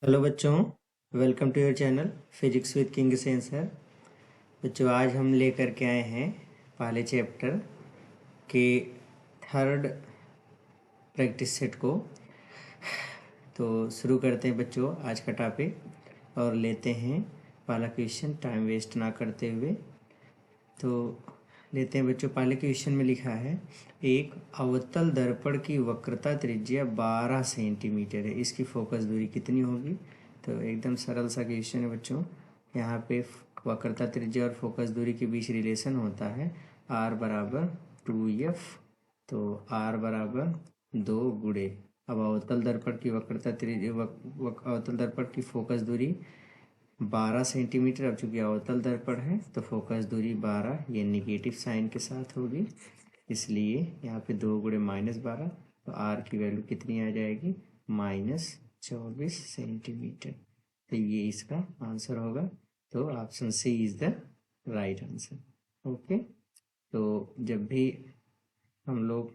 Hello बच्चों, welcome to your channel physics with king sensor. बच्चों, आज हम लेकर के आए हैं पहले चैप्टर के थर्ड प्रैक्टिस सेट को। तो शुरू करते हैं बच्चों आज का टॉपिक और लेते हैं पहला क्वेश्चन टाइम वेस्ट ना करते हुए। तो लेते हैं बच्चों, पहले क्वेश्चन में लिखा है एक अवतल दर्पण की वक्रता त्रिज्या 12 सेंटीमीटर है, इसकी फोकस दूरी कितनी होगी। तो एकदम सरल सा क्वेश्चन है बच्चों। यहाँ पे वक्रता त्रिज्या और फोकस दूरी के बीच रिलेशन होता है r बराबर 2f। तो r बराबर 2 गुणे अब अवतल दर्पण की वक्रता त्रिज्या अवतल दर्पण की फोकस दूरी 12 सेंटीमीटर। अब चूंकि अवतल दर्पण है तो फोकस दूरी 12 ये निगेटिव साइन के साथ होगी, इसलिए यहाँ पे 2 गुणे -12। तो आर की वैल्यू कितनी आ जाएगी, -24 सेंटीमीटर। तो ये इसका आंसर होगा। तो option C is the right answer. Okay, तो जब भी हम लोग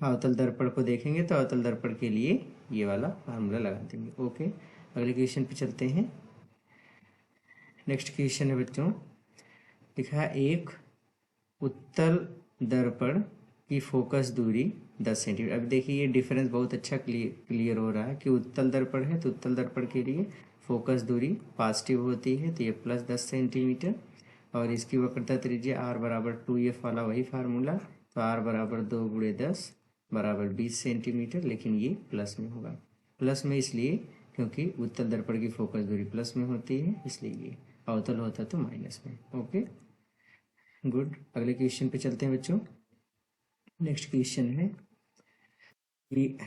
अवतल दर्पण को देखेंगे तो अवतल दर्पण के लिए ये वाला फार्मूला लगा देंगे। ओके, अगले क्वेश्चन पे चलते हैं। नेक्स्ट क्वेश्चन है बच्चों, लिखा है एक उत्तल दर्पण की फोकस दूरी 10 सेंटीमीटर। अब देखिए ये डिफरेंस बहुत अच्छा क्लियर हो रहा है कि उत्तल दर्पण है तो उत्तल दर्पण के लिए फोकस दूरी पॉजिटिव होती है, तो ये +10 सेंटीमीटर। और इसकी वक्रता त्रिज्या r बराबर 2f वाला वही फार्मूला। तो r बराबर 2 गुणे 10 बराबर 20 सेंटीमीटर, लेकिन ये प्लस में होगा। प्लस में इसलिए क्योंकि उत्तल दर्पण की फोकस दूरी प्लस में होती है, इसलिए ये अवतल होता तो माइनस में। ओके गुड, अगले क्वेश्चन पे चलते हैं बच्चों। नेक्स्ट क्वेश्चन है कि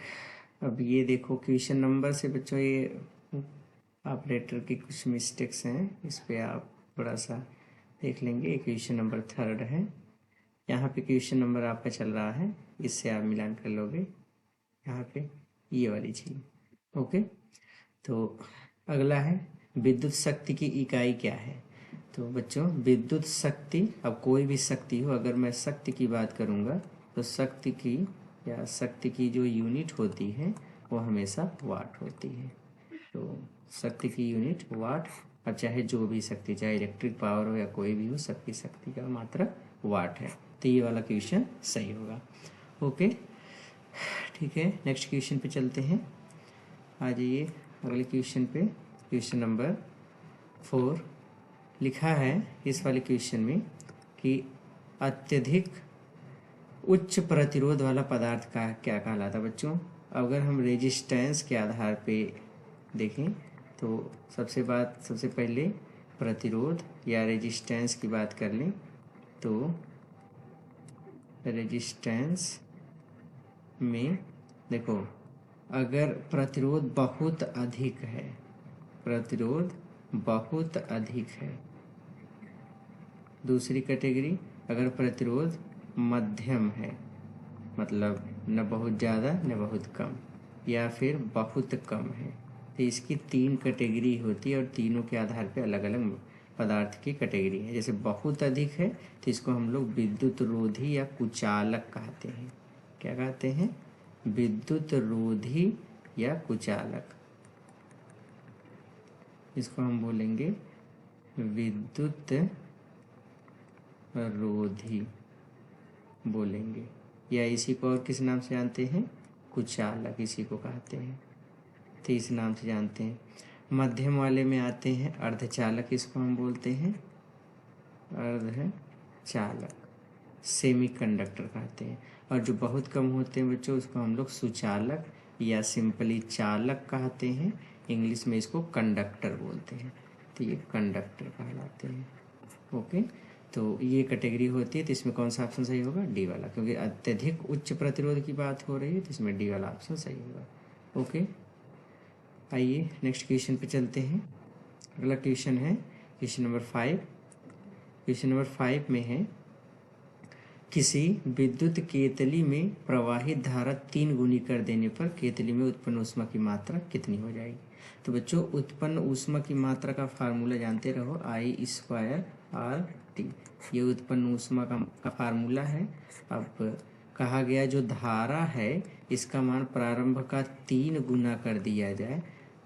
अब ये देखो क्वेश्चन नंबर से बच्चों ये ऑपरेटर की कुछ मिस्टेक्स हैं, इस पे आप थोड़ा सा देख लेंगे। क्वेश्चन नंबर 3 है, यहाँ पे क्वेश्चन नंबर आपका चल रहा है, इससे आप मिलान कर लोगे यहाँ पे ये वाली चीज। ओके, तो अगला है विद्युत शक्ति की इकाई क्या है। तो बच्चों विद्युत शक्ति, अब कोई भी शक्ति हो, अगर मैं शक्ति की बात करूँगा तो शक्ति की जो यूनिट होती है वो हमेशा वाट होती है। तो शक्ति की यूनिट वाट। अब चाहे जो भी शक्ति, चाहे इलेक्ट्रिक पावर हो या कोई भी हो, सबकी शक्ति का मात्रक वाट है। तो ये वाला क्वेश्चन सही होगा। ओके ठीक है, नेक्स्ट क्वेश्चन पे चलते हैं। आ जाइए अगले क्वेश्चन पे। क्वेश्चन नंबर 4 लिखा है इस वाले क्वेश्चन में कि अत्यधिक उच्च प्रतिरोध वाला पदार्थ का क्या कहलाता है। बच्चों अगर हम रेजिस्टेंस के आधार पे देखें तो सबसे पहले प्रतिरोध या रेजिस्टेंस की बात कर लें तो रेजिस्टेंस में देखो, अगर प्रतिरोध बहुत अधिक है, दूसरी कैटेगरी अगर प्रतिरोध मध्यम है, मतलब न बहुत ज़्यादा न बहुत कम, या फिर बहुत कम है। तो इसकी 3 कैटेगरी होती है और तीनों के आधार पे अलग अलग पदार्थ की कैटेगरी है। जैसे बहुत अधिक है तो इसको हम लोग विद्युत रोधी या कुचालक कहते हैं। क्या कहते हैं, विद्युत रोधी या कुचालक। इसको हम बोलेंगे विद्युत रोधी बोलेंगे, या इसी को और किस नाम से जानते हैं, कुचालक इसी को कहते हैं। तो इस नाम से जानते हैं। मध्यम वाले में आते हैं अर्धचालक, इसको हम बोलते हैं अर्धचालक, सेमी कंडक्टर कहते हैं। और जो बहुत कम होते हैं बच्चों उसको हम लोग सुचालक या सिंपली चालक कहते हैं। इंग्लिश में इसको कंडक्टर बोलते हैं। तो ये कंडक्टर कहलाते हैं। ओके, तो ये कैटेगरी होती है। तो इसमें कौन सा ऑप्शन सही होगा, डी वाला, क्योंकि अत्यधिक उच्च प्रतिरोध की बात हो रही है तो इसमें डी वाला ऑप्शन सही होगा। ओके, आइए नेक्स्ट क्वेश्चन पे चलते हैं। अगला क्वेश्चन है क्वेश्चन नंबर 5। क्वेश्चन नंबर 5 में है किसी विद्युत केतली में प्रवाहित धारा 3 गुनी कर देने पर केतली में उत्पन्न ऊष्मा की मात्रा कितनी हो जाएगी। तो बच्चों उत्पन्न ऊष्मा की मात्रा का फार्मूला जानते रहो, I²RT। ये उत्पन्न ऊष्मा का फार्मूला है। अब कहा गया जो धारा है इसका मान प्रारंभ का 3 गुना कर दिया जाए,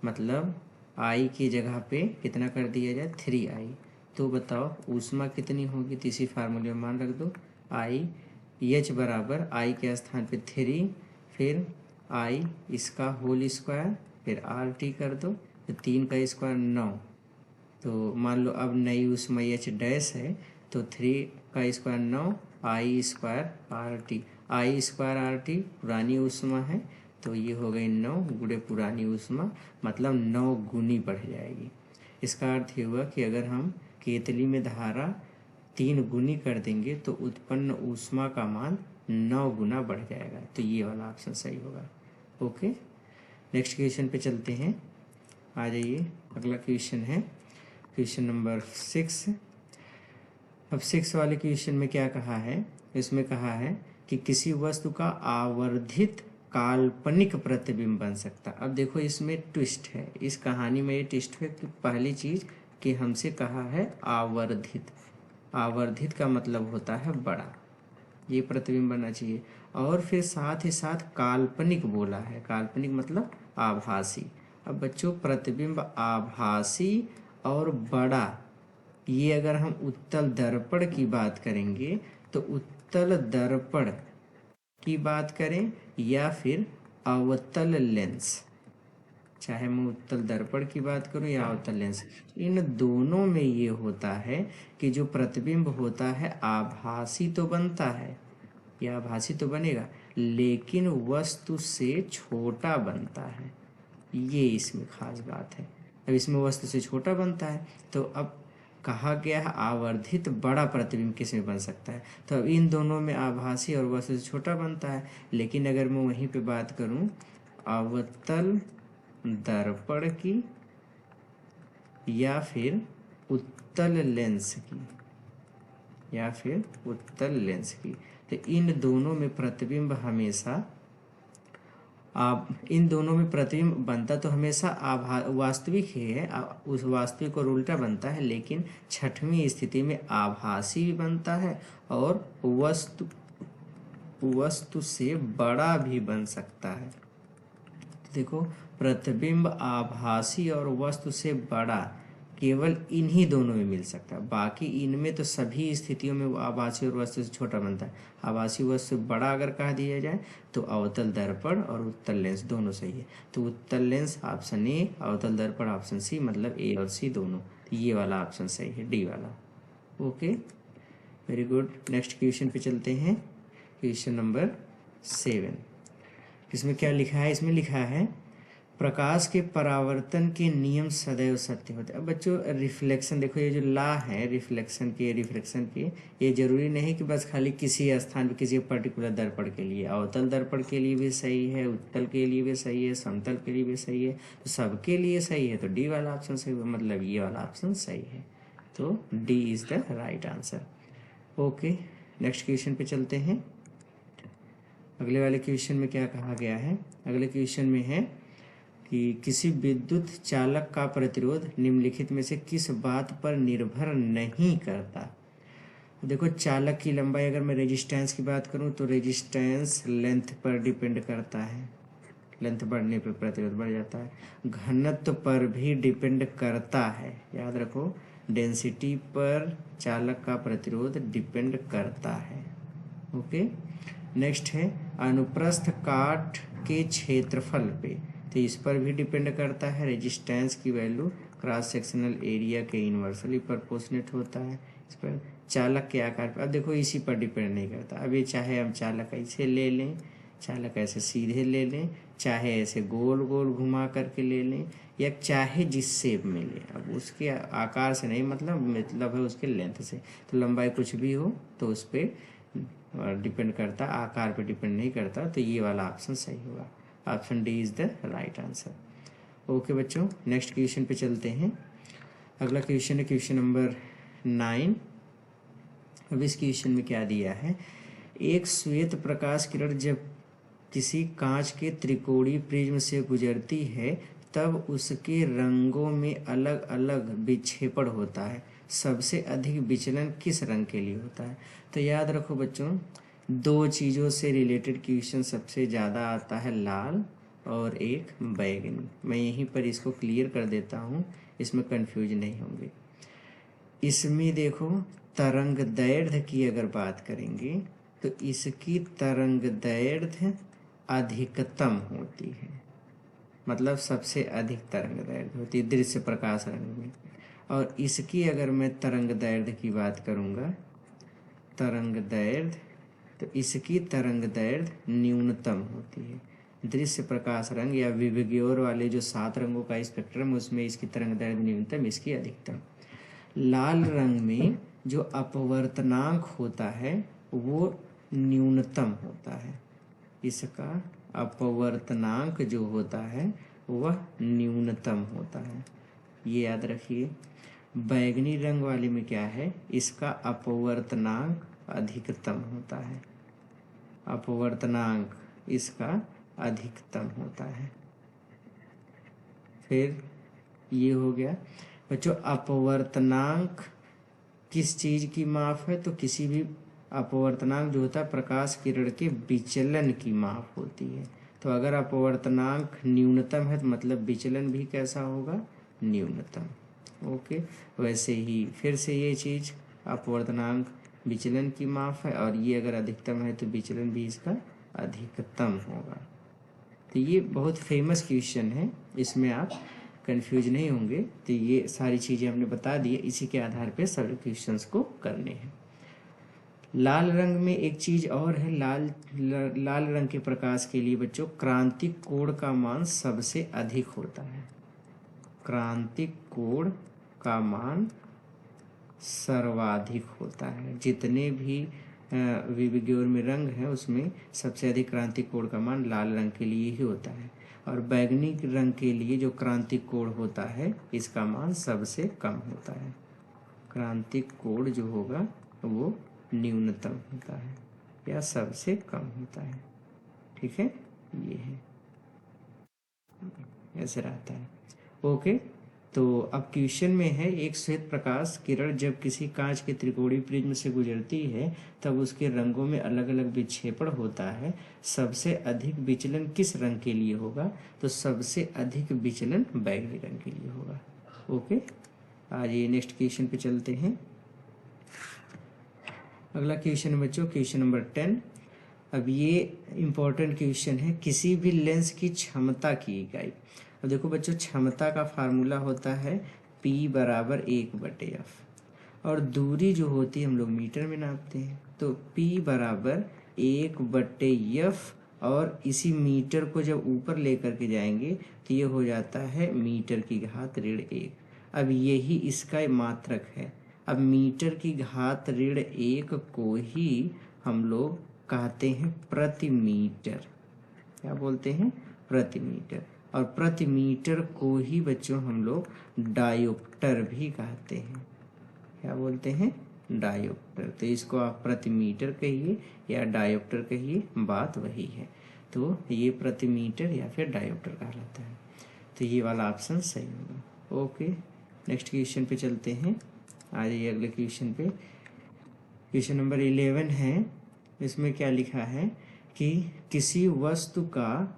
मतलब आई की जगह पे कितना कर दिया जाए 3i। तो बताओ ऊष्मा कितनी होगी, तो इसी फार्मूले में मान रख दो आई एच बराबर आई के स्थान पे 3, फिर आई इसका होल स्क्वायर, फिर आर टी कर दो, तो 3 का स्क्वायर 9। तो मान लो अब नई ऊष्मा एच डैश है, तो 3 का स्क्वायर 9 आई स्क्वायर आर टी। आई स्क्वायर आर टी पुरानी ऊष्मा है, तो ये हो गई 9 गुणे पुरानी ऊष्मा, मतलब 9 गुनी बढ़ जाएगी। इसका अर्थ ये हुआ कि अगर हम केतली में धारा 3 गुनी कर देंगे तो उत्पन्न ऊष्मा का मान 9 गुना बढ़ जाएगा। तो ये वाला ऑप्शन सही होगा। ओके, नेक्स्ट क्वेश्चन पे चलते हैं। आ जाइए, अगला क्वेश्चन है क्वेश्चन नंबर 6। अब 6 वाले क्वेश्चन में क्या कहा है, इसमें कहा है कि किसी वस्तु का आवर्धित काल्पनिक प्रतिबिंब बन सकता। अब देखो इसमें ट्विस्ट है, इस कहानी में ये ट्विस्ट है कि पहली चीज कि हमसे कहा है आवर्धित। आवर्धित का मतलब होता है बड़ा, ये प्रतिबिंब बनना चाहिए। और फिर साथ ही साथ काल्पनिक बोला है, काल्पनिक मतलब आभासी। अब बच्चों प्रतिबिंब आभासी और बड़ा, ये अगर हम उत्तल दर्पण की बात करेंगे तो उत्तल दर्पण की बात करें या फिर अवतल लेंस, चाहे मैं उत्तल दर्पण की बात करूं या अवतल लेंस, इन दोनों में ये होता है कि जो प्रतिबिंब होता है आभासी तो बनता है, या आभासी तो बनेगा, लेकिन वस्तु से छोटा बनता है। ये इसमें खास बात है। अब इसमें वस्तु से छोटा बनता है, तो अब कहा गया है आवर्धित बड़ा प्रतिबिंब किस में बन सकता है, तो अब इन दोनों में आभासी और वस्तु से छोटा बनता है। लेकिन अगर मैं वहीं पे बात करूं अवतल दर्पण की या फिर उत्तल लेंस की, या फिर उत्तल लेंस की, तो इन दोनों में प्रतिबिंब हमेशा इन दोनों में प्रतिबिंब बनता तो हमेशा वास्तविक ही है, उस वास्तविक और उल्टा बनता है, लेकिन छठवीं स्थिति में आभासी भी बनता है और वस्तु से बड़ा भी बन सकता है। देखो प्रतिबिंब आभासी और वस्तु से बड़ा केवल इन्हीं दोनों में मिल सकता है, बाकी इनमें तो सभी स्थितियों में वो आभासी और वस्तु से छोटा बनता है। आभासी वस्तु से बड़ा अगर कह दिया जाए तो अवतल दर्पण और उत्तल लेंस दोनों सही है। तो उत्तल लेंस ऑप्शन ए, अवतल दर्पण ऑप्शन सी, मतलब ए और सी दोनों। तो ये वाला ऑप्शन सही है, डी वाला। Okay, very good. Next question पे चलते हैं, क्वेश्चन नंबर 7। इसमें क्या लिखा है, इसमें लिखा है प्रकाश के परावर्तन के नियम सदैव सत्य होते हैं। अब बच्चों रिफ्लेक्शन देखो, ये जो ला है रिफ्लेक्शन के, रिफ्लेक्शन के, ये जरूरी नहीं कि बस खाली किसी स्थान पे किसी पर्टिकुलर दर्पण के लिए, अवतल दर्पण के लिए भी सही है, उत्तल के लिए भी सही है, समतल के लिए भी सही है, तो सबके लिए सही है। तो डी वाला ऑप्शन सही है, मतलब ये वाला ऑप्शन सही है। तो D is the right answer. Okay, next question पे चलते हैं। अगले वाले क्वेश्चन में क्या कहा गया है, अगले क्वेश्चन में है कि किसी विद्युत चालक का प्रतिरोध निम्नलिखित में से किस बात पर निर्भर नहीं करता। देखो चालक की लंबाई, अगर मैं रेजिस्टेंस की बात करूं तो रेजिस्टेंस लेंथ पर डिपेंड करता है, लेंथ बढ़ने पर प्रतिरोध बढ़ जाता है। घनत्व पर भी डिपेंड करता है, याद रखो डेंसिटी पर चालक का प्रतिरोध डिपेंड करता है। ओके, नेक्स्ट है अनुप्रस्थ काट के क्षेत्रफल पे, तो इस पर भी डिपेंड करता है। रेजिस्टेंस की वैल्यू क्रॉस सेक्शनल एरिया के इन्वर्सली प्रोपोर्शनेट होता है। इस पर चालक के आकार पर, अब देखो इसी पर डिपेंड नहीं करता। अब ये चाहे हम चालक ऐसे ले लें, चालक ऐसे सीधे ले लें, चाहे ऐसे गोल गोल घुमा करके ले लें, या चाहे जिस शेप में लें, अब उसके आकार से नहीं मतलब है उसके लेंथ से। तो लंबाई कुछ भी हो तो उस पर डिपेंड करता, आकार पे डिपेंड नहीं करता। तो ये वाला ऑप्शन सही होगा, option D is the right answer. Okay बच्चों, नेक्स्ट क्वेश्चन पे चलते हैं। अगला क्वेश्चन है क्वेश्चन नंबर 9। अब इस क्वेश्चन में क्या दिया है, एक श्वेत प्रकाश किरण जब किसी कांच के त्रिकोणीय प्रिज्म से गुजरती है तब उसके रंगों में अलग अलग विक्षेपण होता है, सबसे अधिक विचलन किस रंग के लिए होता है। तो याद रखो बच्चों, दो चीज़ों से रिलेटेड क्वेश्चन सबसे ज़्यादा आता है, लाल और एक बैगनी। मैं यहीं पर इसको क्लियर कर देता हूँ, इसमें कंफ्यूज नहीं होंगे। इसमें देखो तरंग दैर्ध्य की अगर बात करेंगे तो इसकी तरंग दैर्ध्य अधिकतम होती है, मतलब सबसे अधिक तरंग दैर्ध्य होती है दृश्य प्रकाश रंग में। और इसकी अगर मैं तरंग दैर्ध्य की बात करूँगा, तरंग दैर्ध्य, तो इसकी तरंग दैर्ध्य न्यूनतम होती है। दृश्य प्रकाश रंग या विबग्योर वाले जो 7 रंगों का स्पेक्ट्रम, उसमें इसकी तरंग दैर्ध्य न्यूनतम, इसकी अधिकतम। लाल रंग में जो अपवर्तनांक होता है वो न्यूनतम होता है, इसका अपवर्तनांक जो होता है वह न्यूनतम होता है, ये याद रखिए। बैगनी रंग वाले में क्या है, इसका अपवर्तनांक अधिकतम होता है, अपवर्तनांक इसका अधिकतम होता है। फिर ये हो गया बच्चों, अपवर्तनांक किस चीज़ की माप है, तो किसी भी अपवर्तनांक जो होता है प्रकाश किरण के विचलन की माप होती है। तो अगर अपवर्तनांक न्यूनतम है तो मतलब विचलन भी कैसा होगा, न्यूनतम। ओके, वैसे ही फिर से ये चीज़ अपवर्तनांक विचलन की माप है, और ये अगर अधिकतम है तो विचलन भी इसका अधिकतम होगा। तो ये बहुत फेमस क्वेश्चन है, इसमें आप कंफ्यूज नहीं होंगे। तो ये सारी चीज़ें हमने बता दी है, इसी के आधार पे सभी क्वेश्चंस को करने हैं। लाल रंग में एक चीज़ और है, लाल रंग के प्रकाश के लिए बच्चों क्रांतिक कोण का मान सबसे अधिक होता है। क्रांतिक कोण का मान सर्वाधिक होता है, जितने भी विबग्योर में रंग है उसमें सबसे अधिक क्रांतिक कोण का मान लाल रंग के लिए ही होता है। और बैगनी रंग के लिए जो क्रांतिक कोण होता है इसका मान सबसे कम होता है, क्रांतिक कोण जो होगा वो न्यूनतम होता है या सबसे कम होता है। ठीक है, ये है, ऐसे रहता है। ओके, तो अब क्वेश्चन में है, एक श्वेत प्रकाश किरण जब किसी कांच के त्रिकोणीय प्रिज्म से गुजरती है तब उसके रंगों में अलग अलग विक्षेपण होता है, सबसे अधिक विचलन किस रंग के लिए होगा, तो सबसे अधिक विचलन बैगनी रंग के लिए होगा। ओके, आज ये नेक्स्ट क्वेश्चन पे चलते हैं। अगला क्वेश्चन बच्चों, क्वेश्चन नंबर 10। अब ये इम्पोर्टेंट क्वेश्चन है, किसी भी लेंस की क्षमता की इकाई। अब देखो बच्चों, क्षमता का फार्मूला होता है P बराबर 1/f, और दूरी जो होती है हम लोग मीटर में नापते हैं, तो P बराबर 1/f, और इसी मीटर को जब ऊपर लेकर के जाएंगे तो ये हो जाता है मीटर की घात -1। अब यही इसका मात्रक है। अब मीटर की घात -1 को ही हम लोग कहते हैं प्रति मीटर, क्या बोलते हैं, प्रति मीटर। और प्रति मीटर को ही बच्चों हम लोग डायोप्टर भी कहते हैं, क्या बोलते हैं, डायोप्टर। तो इसको आप प्रति मीटर कहिए या डायोप्टर कहिए, बात वही है। तो ये प्रति मीटर या फिर डायोप्टर कहलाता है, तो ये वाला ऑप्शन सही होगा। ओके, नेक्स्ट क्वेश्चन पे चलते हैं। आ जाइए अगले क्वेश्चन पे। क्वेश्चन नंबर 11 है, इसमें क्या लिखा है कि किसी वस्तु का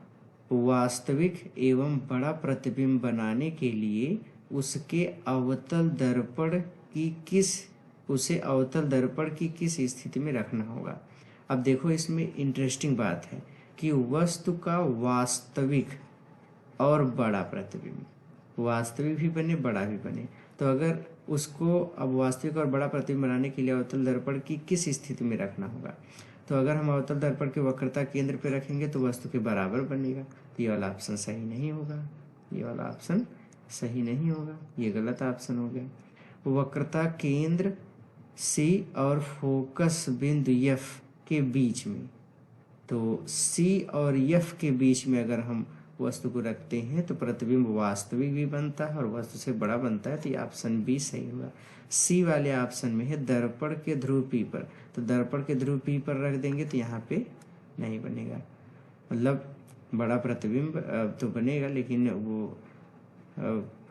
वास्तविक एवं बड़ा प्रतिबिंब बनाने के लिए उसे अवतल दर्पण की किस स्थिति में रखना होगा। अब देखो इसमें इंटरेस्टिंग बात है कि वस्तु का वास्तविक और बड़ा प्रतिबिंब, वास्तविक भी बने बड़ा भी बने, तो अगर उसको अब वास्तविक और बड़ा प्रतिबिंब बनाने के लिए अवतल दर्पण की किस स्थिति में रखना होगा, तो अगर हम अवतल दर्पण के वक्रता केंद्र पे रखेंगे तो वस्तु के बराबर बनेगा। तो ये वाला ऑप्शन सही नहीं होगा, ये वाला ऑप्शन सही नहीं होगा, ये गलत ऑप्शन हो गया। वक्रता केंद्र C और फोकस बिंदु F के बीच में, तो C और F के बीच में अगर हम वस्तु को रखते हैं तो प्रतिबिंब वास्तविक भी बनता है और वस्तु से बड़ा बनता है, तो ये ऑप्शन बी सही होगा। सी वाले ऑप्शन में है दर्पण के ध्रुव P पर, तो दर्पण के ध्रुव P पर रख देंगे तो यहाँ पे नहीं बनेगा, मतलब बड़ा प्रतिबिंब तो बनेगा, लेकिन वो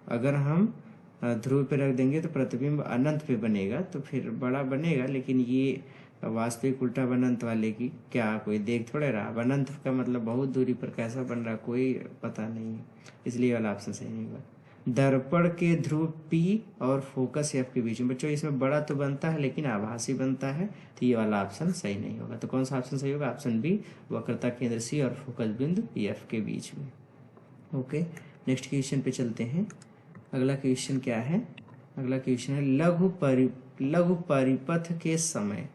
अगर हम ध्रुव पे रख देंगे तो प्रतिबिंब अनंत पे बनेगा, तो फिर बड़ा बनेगा, लेकिन ये अब वास्तविक उल्टा बनंत वाले की क्या कोई देख थोड़े रहा, बनंत का मतलब बहुत दूरी पर कैसा बन रहा कोई पता नहीं है, इसलिए वाला ऑप्शन सही नहीं होगा। दर्पण के ध्रुव P और फोकस F के बीच में, बच्चों इसमें बड़ा तो बनता है लेकिन आभासी बनता है, तो ये वाला ऑप्शन सही नहीं होगा। तो कौन सा ऑप्शन सही होगा? ऑप्शन बी, वक्रता केंद्र C और फोकस बिंदु F के बीच में। ओके, नेक्स्ट क्वेश्चन पे चलते हैं। अगला क्वेश्चन क्या है? अगला क्वेश्चन है लघु परिपथ के समय।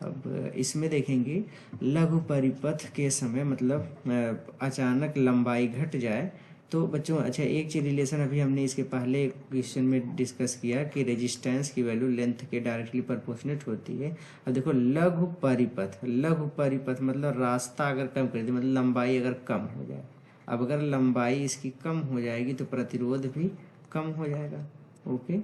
अब इसमें देखेंगे लघु परिपथ के समय मतलब अचानक लंबाई घट जाए तो बच्चों, अच्छा एक चीज रिलेशन अभी हमने इसके पहले क्वेश्चन में डिस्कस किया कि रेजिस्टेंस की वैल्यू लेंथ के डायरेक्टली प्रोपोर्शनेट होती है। अब देखो लघु परिपथ मतलब रास्ता अगर कम कर दे, मतलब लंबाई अगर कम हो जाए। अब अगर लंबाई इसकी कम हो जाएगी तो प्रतिरोध भी कम हो जाएगा। ओके,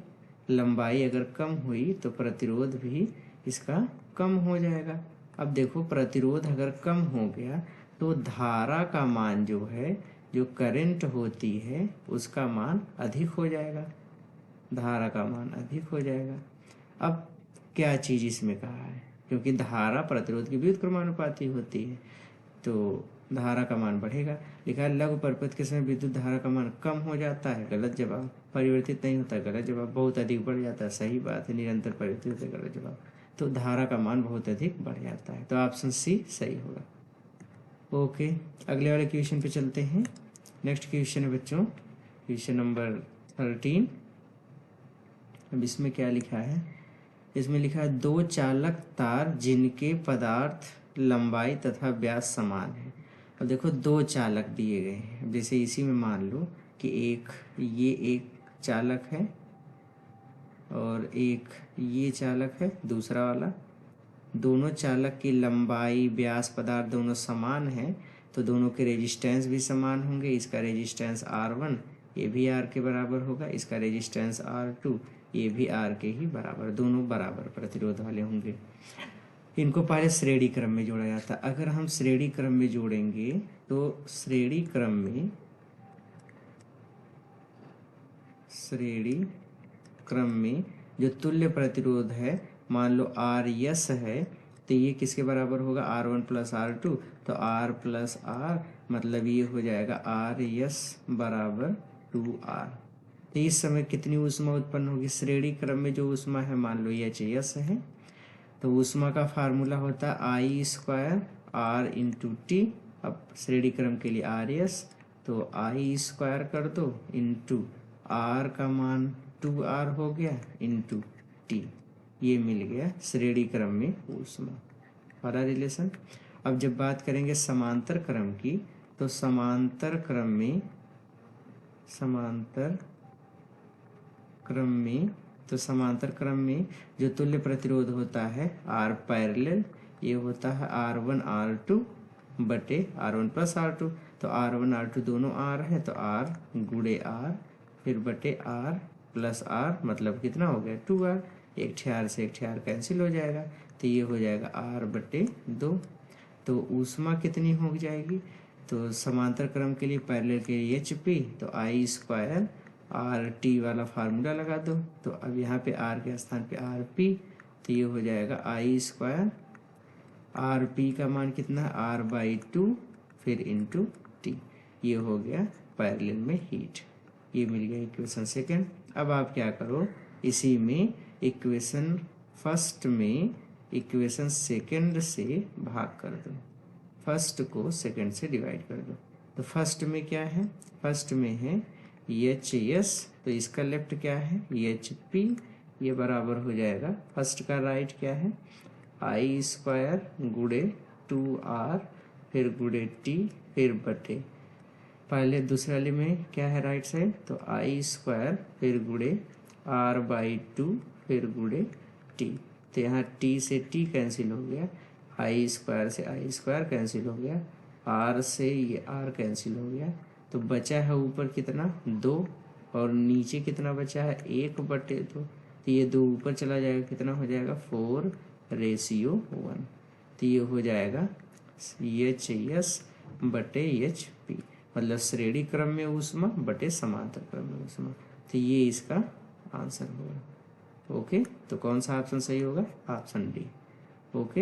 लंबाई अगर कम हुई तो प्रतिरोध भी इसका कम हो जाएगा। अब देखो प्रतिरोध अगर कम हो गया तो धारा का मान जो है, जो करंट होती है उसका मान अधिक हो जाएगा, धारा का मान अधिक हो जाएगा। अब क्या चीज इसमें कहा है, क्योंकि धारा प्रतिरोध की व्युत्क्रमानुपाती होती है तो धारा का मान बढ़ेगा। लिखा है लघु परिपथ के समय विद्युत धारा का मान कम हो जाता है, गलत जवाब। परिवर्तित नहीं होता है, गलत जवाब। बहुत अधिक बढ़ जाता है, सही बात है। निरंतर परिवर्तित होता है, गलत जवाब। तो धारा का मान बहुत अधिक बढ़ जाता है, तो ऑप्शन सी सही होगा। ओके, अगले वाले क्वेश्चन पे चलते हैं। नेक्स्ट क्वेश्चन है बच्चों क्वेश्चन नंबर 13। अब इसमें क्या लिखा है? इसमें लिखा है दो चालक तार जिनके पदार्थ लंबाई तथा व्यास समान है। अब देखो दो चालक दिए गए हैं, जैसे इसी में मान लो कि ये एक चालक है और एक ये चालक है दूसरा वाला। दोनों चालक की लंबाई व्यास पदार्थ दोनों समान है तो दोनों के रेजिस्टेंस भी समान होंगे। इसका रेजिस्टेंस R1 ये भी R के बराबर होगा, इसका रेजिस्टेंस R2 ये भी R के ही बराबर, दोनों बराबर प्रतिरोध वाले होंगे। इनको पहले श्रेणी क्रम में जोड़ा जाता है। अगर हम श्रेणी क्रम में जोड़ेंगे तो श्रेणी क्रम में जो तुल्य प्रतिरोध है, मान लो RS है तो ये किसके बराबर होगा? R1 प्लस R2, तो R प्लस R मतलब ये हो जाएगा RS बराबर 2R। तो इस समय कितनी ऊष्मा उत्पन्न होगी? श्रेणी क्रम में जो ऊष्मा है मान लो HS है, तो ऊष्मा का फार्मूला होता है I² R इंटू T। अब श्रेणी क्रम के लिए RS तो I² कर दो इंटू R का मान 2R हो गया इंटू T, ये मिल गया श्रेणी क्रम में ऊष्मा वाला रिलेशन। अब जब बात करेंगे समांतर क्रम की तो समांतर क्रम में जो तुल्य प्रतिरोध होता है R पैरेलल, ये होता है R1 R2 बटे R1 प्लस R2। तो R1 R2 दोनों R है तो R गुणे R फिर बटे R प्लस R मतलब कितना हो गया? 2R। एक ठ्यार से एक ठ्यार कैंसिल हो जाएगा तो ये हो जाएगा R बटे 2। तो ऊष्मा कितनी हो जाएगी? तो समांतर क्रम के लिए पैरेलल के लिए HP, तो I² RT वाला फार्मूला लगा दो। तो अब यहाँ पे R के स्थान पे RP, तो ये हो जाएगा I² RP का मान कितना है? R/2 फिर इंटू T। ये हो गया पैरेलल में हीट। ये मिल गया इक्वेशन सेकंड। अब आप क्या करो, इसी में इक्वेशन फर्स्ट में इक्वेशन सेकंड से भाग कर दो, फर्स्ट को सेकंड से डिवाइड कर दो। तो फर्स्ट में क्या है? फर्स्ट में है HS, तो इसका लेफ्ट क्या है? HP। ये बराबर हो जाएगा फर्स्ट का राइट क्या है? I² गुणे 2R फिर गुणे T फिर बटे, पहले दूसरे वाले में क्या है राइट साइड? तो I² फिर गुणे R/2 फिर गुणे T। तो यहाँ T से T कैंसिल हो गया, I² से I² कैंसिल हो गया, R से ये R कैंसिल हो गया। तो बचा है ऊपर कितना? 2 और नीचे कितना बचा है? 1/2। तो ये 2 ऊपर चला जाएगा, कितना हो जाएगा? 4:1। तो ये हो जाएगा HS बटे HP, मतलब श्रेणी क्रम में ऊष्मा बटे समांतर क्रम में ऊष्मा। तो ये इसका आंसर होगा। ओके, तो कौन सा ऑप्शन सही होगा? Option D. Okay,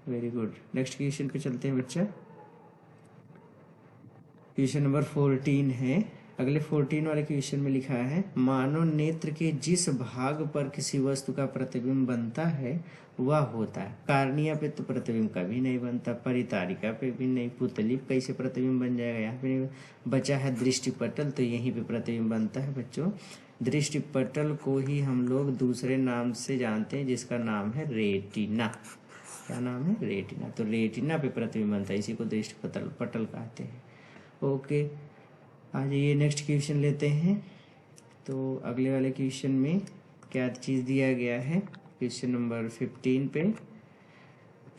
very good. Next question पे चलते हैं बच्चा। क्वेश्चन नंबर 14 है। अगले 14 वाले क्वेश्चन में लिखा है, मानव नेत्र के जिस भाग पर किसी वस्तु का प्रतिबिंब बनता है वह होता है। कार्निया पे तो प्रतिबिंब कभी नहीं बनता, परितारिका पे भी नहीं, पुतली पे कैसे प्रतिबिंब बन जाएगा, यहाँ पे नहीं। बचा है दृष्टिपटल, तो यहीं पे प्रतिबिंब बनता है बच्चों। दृष्टिपटल को ही हम लोग दूसरे नाम से जानते हैं जिसका नाम है रेटिना। क्या नाम है? रेटिना। तो रेटिना पे प्रतिबिंब बनता है, इसी को दृष्टिपटल पटल कहते हैं। ओके, आ जाइए नेक्स्ट क्वेश्चन लेते हैं। तो अगले वाले क्वेश्चन में क्या चीज़ दिया गया है? क्वेश्चन नंबर 15 पे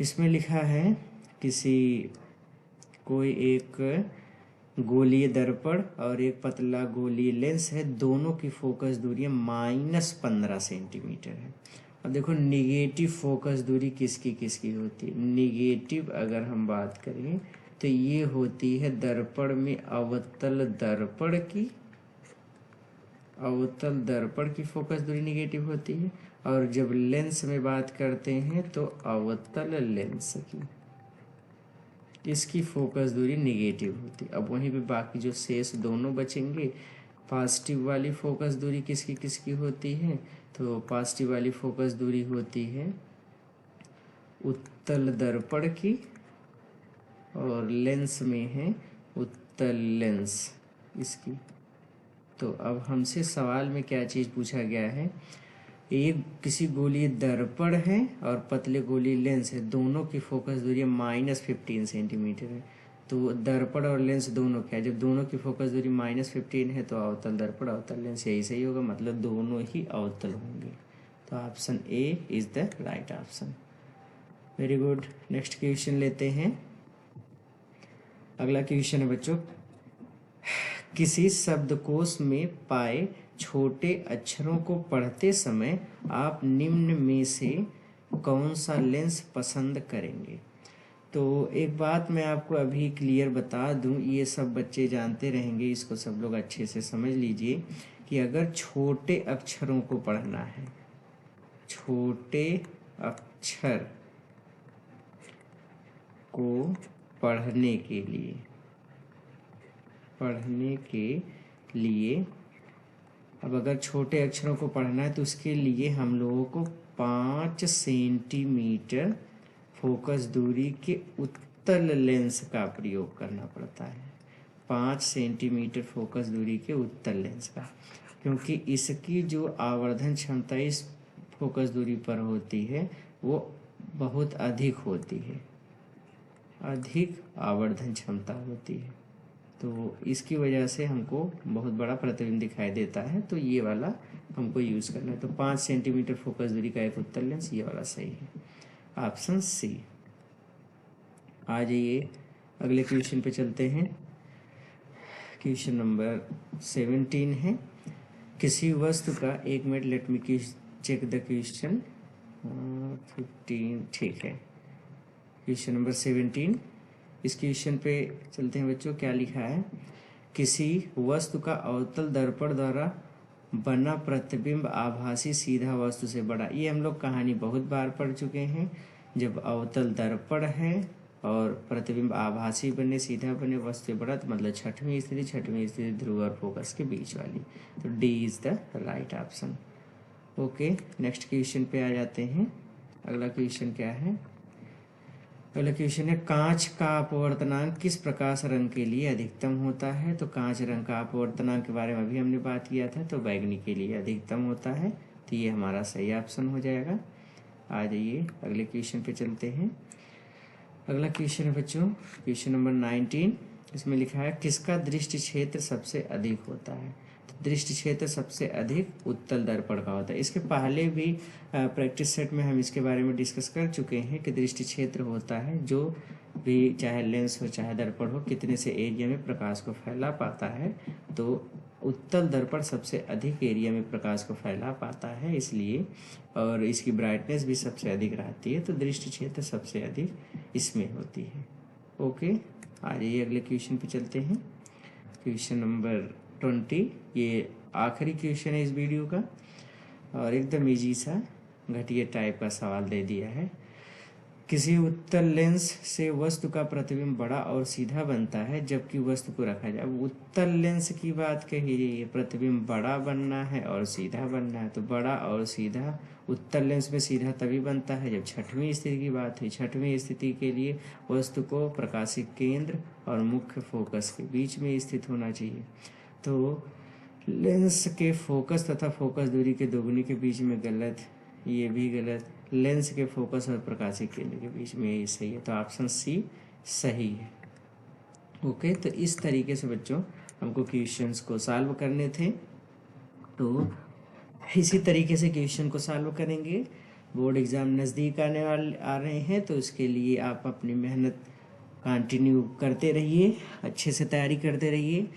इसमें लिखा है, कोई एक गोलीय दर्पण और एक पतला गोलीय लेंस है, दोनों की फोकस दूरी -15 सेंटीमीटर है। अब देखो निगेटिव फोकस दूरी किसकी किसकी होती है। निगेटिव अगर हम बात करें तो ये होती है दर्पण में अवतल दर्पण की फोकस दूरी निगेटिव होती है, और जब लेंस में बात करते हैं तो अवतल लेंस की इसकी फोकस दूरी निगेटिव होती है। अब वहीं पे बाकी जो शेष दोनों बचेंगे, पॉजिटिव वाली फोकस दूरी किसकी किसकी होती है? तो पॉजिटिव वाली फोकस दूरी होती है उत्तल दर्पण की, और लेंस में है उत्तल लेंस इसकी। तो अब हमसे सवाल में क्या चीज़ पूछा गया है, एक किसी गोलीय दर्पण है और पतले गोलीय लेंस है, दोनों की फोकस दूरी -15 सेंटीमीटर है। तो दर्पण और लेंस दोनों क्या है, जब दोनों की फोकस दूरी -15 है तो अवतल दर्पण अवतल लेंस, यही सही होगा, मतलब दोनों ही अवतल होंगे। तो option A is the right option. Very good. Next question लेते हैं। अगला क्वेश्चन है बच्चों, किसी शब्दकोश में पाए छोटे अक्षरों को पढ़ते समय आप निम्न में से कौन सा लेंस पसंद करेंगे? तो एक बात मैं आपको अभी क्लियर बता दूं, ये सब बच्चे जानते रहेंगे, इसको सब लोग अच्छे से समझ लीजिए कि अगर छोटे अक्षरों को पढ़ना है, छोटे अक्षर को पढ़ने के लिए अब अगर छोटे अक्षरों को पढ़ना है तो उसके लिए हम लोगों को 5 सेंटीमीटर फोकस दूरी के उत्तल लेंस का प्रयोग करना पड़ता है। 5 सेंटीमीटर फोकस दूरी के उत्तल लेंस का, क्योंकि इसकी जो आवर्धन क्षमता इस फोकस दूरी पर होती है वो बहुत अधिक होती है, अधिक आवर्धन क्षमता होती है। तो इसकी वजह से हमको बहुत बड़ा प्रतिबिंब दिखाई देता है, तो ये वाला हमको यूज़ करना है। तो 5 सेंटीमीटर फोकस दूरी का एक उत्तल लेंस, ये वाला सही है, ऑप्शन सी। आ जाइए अगले क्वेश्चन पे चलते हैं। क्वेश्चन नंबर 17 है, किसी वस्तु का, एक minute let me check the question. 15 ठीक है। क्वेश्चन नंबर 17, इस क्वेश्चन पे चलते हैं बच्चों। क्या लिखा है, किसी वस्तु का अवतल दर्पण द्वारा बना प्रतिबिंब आभासी सीधा वस्तु से बड़ा। ये हम लोग कहानी बहुत बार पढ़ चुके हैं। जब अवतल दर्पण है और प्रतिबिंब आभासी बने, सीधा बने, वस्तु से बड़ा, तो मतलब छठवीं स्थिति ध्रुव और फोकस के बीच वाली। तो D is the right option. Okay, next question पे आ जाते हैं। अगला क्वेश्चन क्या है? अगला क्वेश्चन है, कांच का अपवर्तनांक किस प्रकाश रंग के लिए अधिकतम होता है? तो कांच रंग का अपवर्तनांक के बारे में अभी हमने बात किया था, तो बैगनी के लिए अधिकतम होता है, तो ये हमारा सही ऑप्शन हो जाएगा। आ जाइए अगले क्वेश्चन पे चलते हैं। अगला क्वेश्चन है बच्चों क्वेश्चन नंबर 19, इसमें लिखा है, किसका दृष्टि क्षेत्र सबसे अधिक होता है? दृष्टि क्षेत्र सबसे अधिक उत्तल दर्पण का होता है। इसके पहले भी प्रैक्टिस सेट में हम इसके बारे में डिस्कस कर चुके हैं कि दृष्टि क्षेत्र होता है जो भी, चाहे लेंस हो चाहे दर्पण हो, कितने से एरिया में प्रकाश को फैला पाता है। तो उत्तल दर्पण सबसे अधिक एरिया में प्रकाश को फैला पाता है, इसलिए, और इसकी ब्राइटनेस भी सबसे अधिक रहती है, तो दृष्टि क्षेत्र सबसे अधिक इसमें होती है। ओके, आ जाइए अगले क्वेश्चन पे चलते हैं। क्वेश्चन नंबर 20, ये आखिरी क्वेश्चन है इस वीडियो का, और एकदम इजी सा घटिया टाइप का सवाल दे दिया है। किसी उत्तल लेंस से वस्तु का प्रतिबिंब बड़ा और सीधा बनता है जबकि वस्तु को रखा जाए। अब उत्तल लेंस की बात कही गई है, प्रतिबिंब बड़ा बनना है और सीधा बनना है, तो बड़ा और सीधा उत्तल लेंस में सीधा तभी बनता है जब छठवीं स्थिति की बात हुई। छठवीं स्थिति के लिए वस्तु को प्रकाशिक केंद्र और मुख्य फोकस के बीच में स्थित होना चाहिए। तो लेंस के फोकस तथा फोकस दूरी के दोगुनी के बीच में गलत, ये भी गलत। लेंस के फोकस और प्रकाशिक केंद्र के बीच में ये सही है, तो ऑप्शन सी सही है। ओके, तो इस तरीके से बच्चों हमको क्वेश्चंस को सॉल्व करने थे। तो इसी तरीके से क्वेश्चन को सॉल्व करेंगे। बोर्ड एग्ज़ाम नज़दीक आ रहे हैं, तो इसके लिए आप अपनी मेहनत कंटिन्यू करते रहिए, अच्छे से तैयारी करते रहिए।